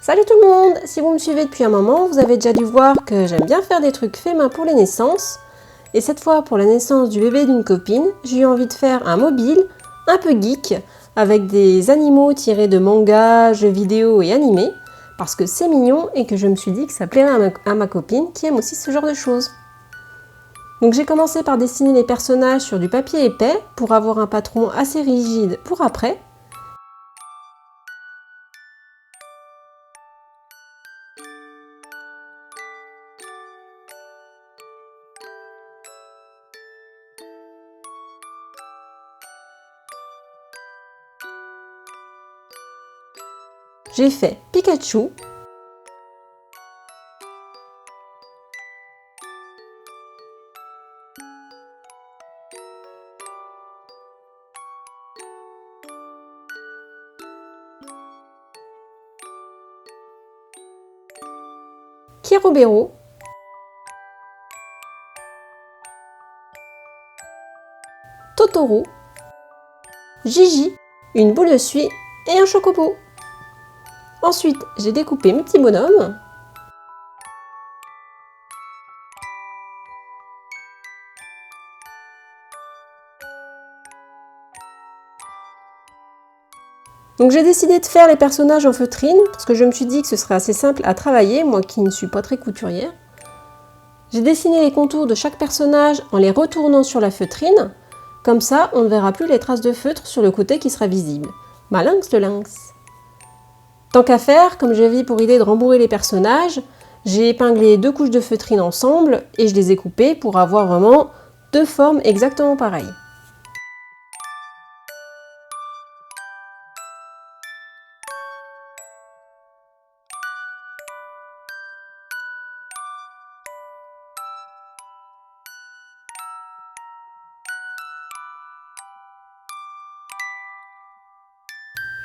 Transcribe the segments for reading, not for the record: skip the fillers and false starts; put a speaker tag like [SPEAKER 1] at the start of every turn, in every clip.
[SPEAKER 1] Salut tout le monde! Si vous me suivez depuis un moment, vous avez déjà dû voir que j'aime bien faire des trucs faits main pour les naissances. Et cette fois, pour la naissance du bébé d'une copine, j'ai eu envie de faire un mobile, un peu geek, avec des animaux tirés de mangas, jeux vidéo et animés, parce que c'est mignon et que je me suis dit que ça plairait à ma copine qui aime aussi ce genre de choses. Donc j'ai commencé par dessiner les personnages sur du papier épais pour avoir un patron assez rigide pour après. J'ai fait Pikachu, Kerobero, Totoro, Gigi, une boule de suie et un chocobo. Ensuite, j'ai découpé mes petits bonhommes. Donc j'ai décidé de faire les personnages en feutrine, parce que je me suis dit que ce serait assez simple à travailler, moi qui ne suis pas très couturière. J'ai dessiné les contours de chaque personnage en les retournant sur la feutrine, comme ça on ne verra plus les traces de feutre sur le côté qui sera visible. Malinx le lynx. Tant qu'à faire, comme j'avais pour idée de rembourrer les personnages, j'ai épinglé 2 couches de feutrine ensemble et je les ai coupées pour avoir vraiment 2 formes exactement pareilles.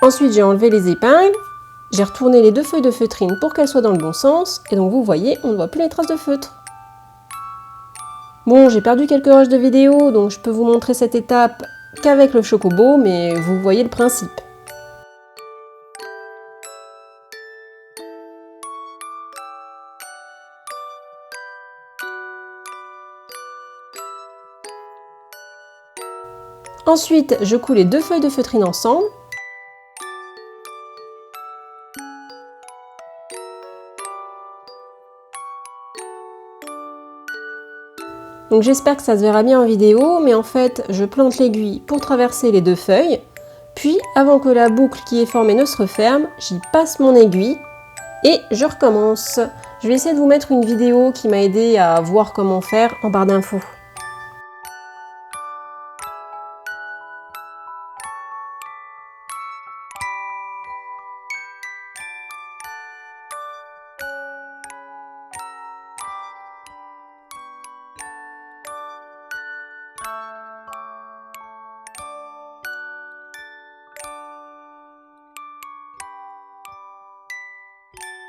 [SPEAKER 1] Ensuite, j'ai enlevé les épingles, j'ai retourné les 2 feuilles de feutrine pour qu'elles soient dans le bon sens, et donc vous voyez, on ne voit plus les traces de feutre. Bon, j'ai perdu quelques rushs de vidéo, donc je peux vous montrer cette étape qu'avec le chocobo, mais vous voyez le principe. Ensuite, je coule les 2 feuilles de feutrine ensemble. Donc j'espère que ça se verra bien en vidéo, mais en fait, je plante l'aiguille pour traverser les 2 feuilles. Puis, avant que la boucle qui est formée ne se referme, j'y passe mon aiguille et je recommence. Je vais essayer de vous mettre une vidéo qui m'a aidé à voir comment faire en barre d'infos.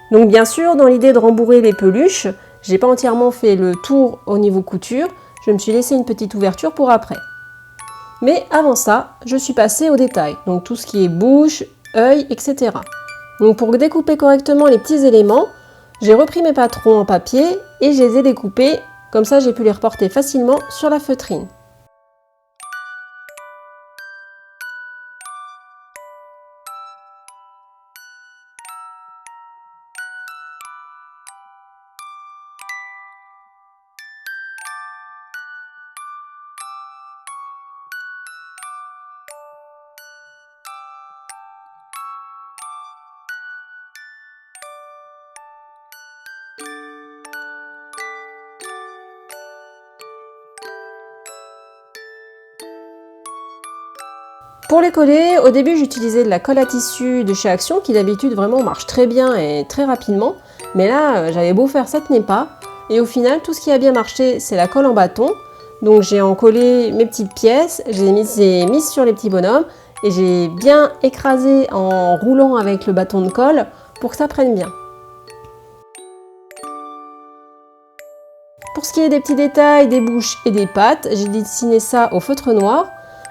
[SPEAKER 1] Donc bien sûr, dans l'idée de rembourrer les peluches, j'ai pas entièrement fait le tour au niveau couture, je me suis laissé une petite ouverture pour après. Mais avant ça, je suis passée au détail, donc tout ce qui est bouche, œil, etc. Donc pour découper correctement les petits éléments, j'ai repris mes patrons en papier et je les ai découpés, comme ça j'ai pu les reporter facilement sur la feutrine. Pour les coller, au début j'utilisais de la colle à tissu de chez Action qui d'habitude vraiment marche très bien et très rapidement, mais là j'avais beau faire ça tenait pas, et au final tout ce qui a bien marché c'est la colle en bâton. Donc j'ai encollé mes petites pièces, j'ai mis sur les petits bonhommes et j'ai bien écrasé en roulant avec le bâton de colle pour que ça prenne bien. Pour ce qui est des petits détails, des bouches et des pattes, j'ai dessiné ça au feutre noir.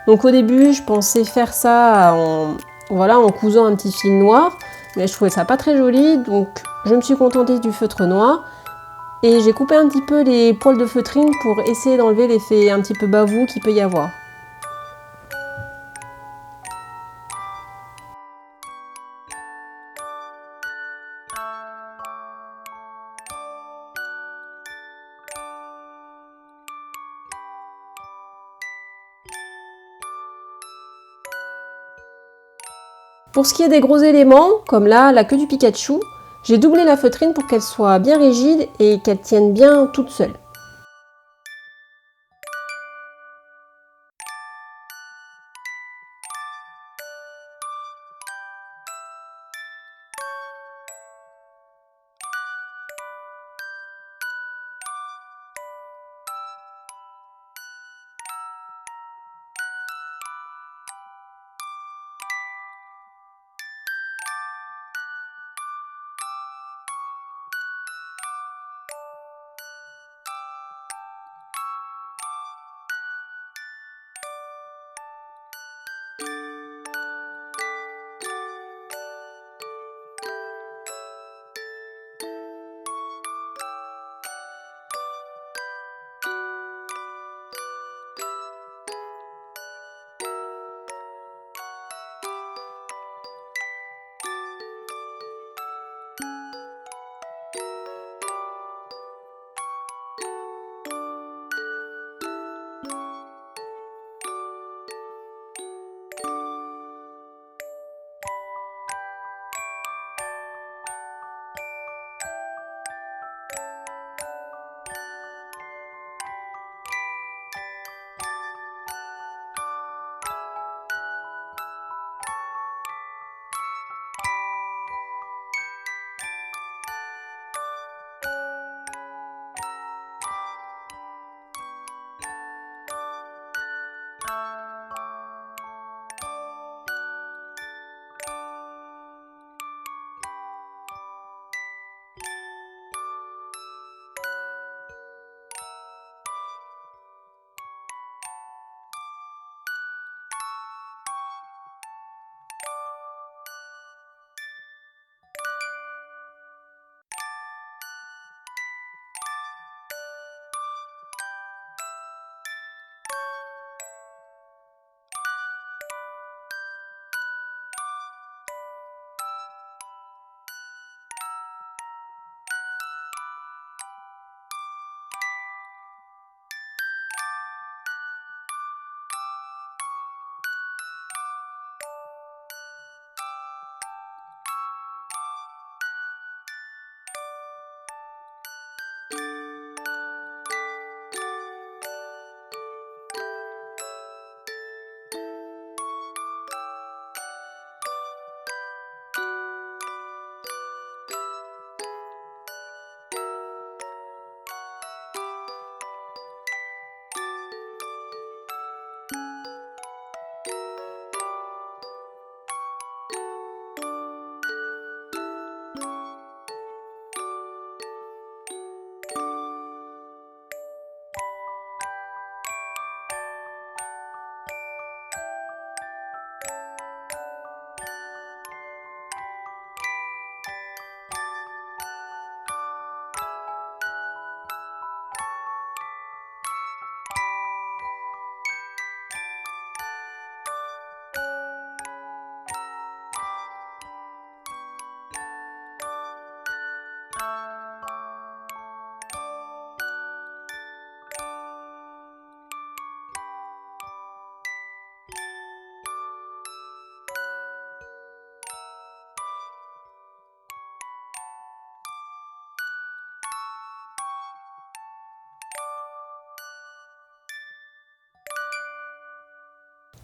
[SPEAKER 1] Donc au début, je pensais faire ça en cousant un petit fil noir, Mais je trouvais ça pas très joli, donc je me suis contentée du feutre noir. Et j'ai coupé un petit peu les poils de feutrine pour essayer d'enlever l'effet un petit peu bavou qu'il peut y avoir. Pour ce qui est des gros éléments, comme là, la queue du Pikachu, j'ai doublé la feutrine pour qu'elle soit bien rigide et qu'elle tienne bien toute seule.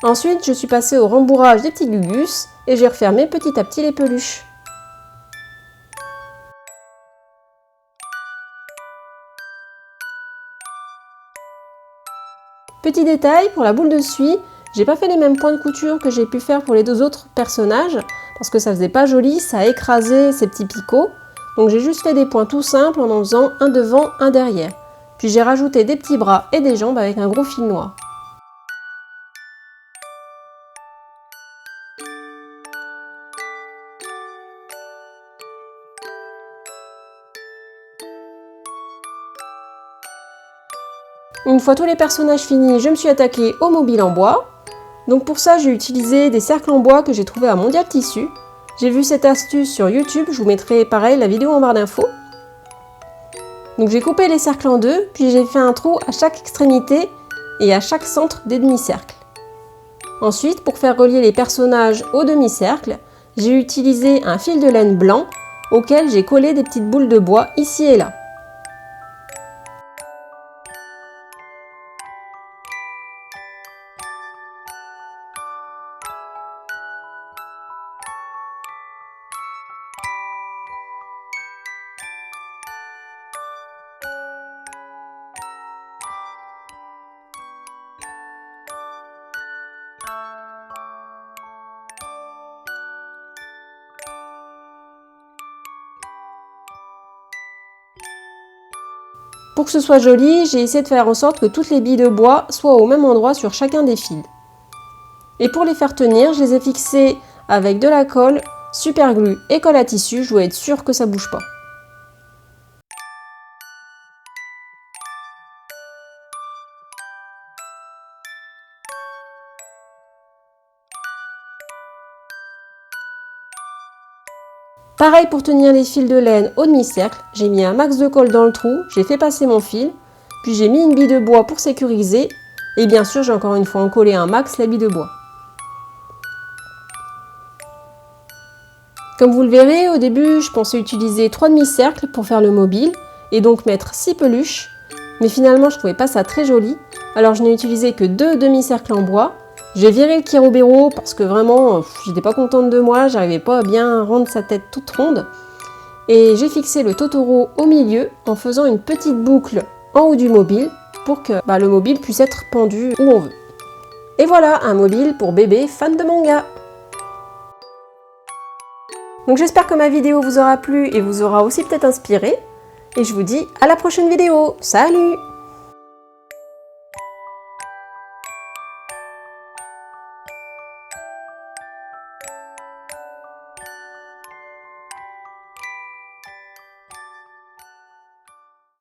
[SPEAKER 1] Ensuite, je suis passée au rembourrage des petits gugus et j'ai refermé petit à petit les peluches. Petit détail, pour la boule de suie, j'ai pas fait les mêmes points de couture que j'ai pu faire pour les deux autres personnages parce que ça faisait pas joli, ça écrasait ces petits picots. Donc j'ai juste fait des points tout simples en faisant un devant, un derrière. Puis j'ai rajouté des petits bras et des jambes avec un gros fil noir. Une fois tous les personnages finis, je me suis attaquée au mobile en bois. Donc pour ça, j'ai utilisé des cercles en bois que j'ai trouvés à Mondial Tissu. J'ai vu cette astuce sur YouTube, je vous mettrai pareil la vidéo en barre d'infos. Donc j'ai coupé les cercles en deux, puis j'ai fait un trou à chaque extrémité et à chaque centre des demi-cercles. Ensuite, pour faire relier les personnages au demi-cercle, j'ai utilisé un fil de laine blanc auquel j'ai collé des petites boules de bois ici et là. Pour que ce soit joli, j'ai essayé de faire en sorte que toutes les billes de bois soient au même endroit sur chacun des fils. Et pour les faire tenir, je les ai fixées avec de la colle, super glue et colle à tissu, je veux être sûre que ça bouge pas. Pareil pour tenir les fils de laine au demi-cercle, j'ai mis un max de colle dans le trou, j'ai fait passer mon fil, puis j'ai mis une bille de bois pour sécuriser, et bien sûr j'ai encore une fois encollé un max la bille de bois. Comme vous le verrez, au début je pensais utiliser 3 demi-cercles pour faire le mobile, et donc mettre 6 peluches, mais finalement je trouvais pas ça très joli, alors je n'ai utilisé que 2 demi-cercles en bois. J'ai viré le Kirobero parce que vraiment, j'étais pas contente de moi, j'arrivais pas à bien rendre sa tête toute ronde. Et j'ai fixé le Totoro au milieu en faisant une petite boucle en haut du mobile pour que le mobile puisse être pendu où on veut. Et voilà, un mobile pour bébé fan de manga. Donc j'espère que ma vidéo vous aura plu et vous aura aussi peut-être inspiré. Et je vous dis à la prochaine vidéo. Salut!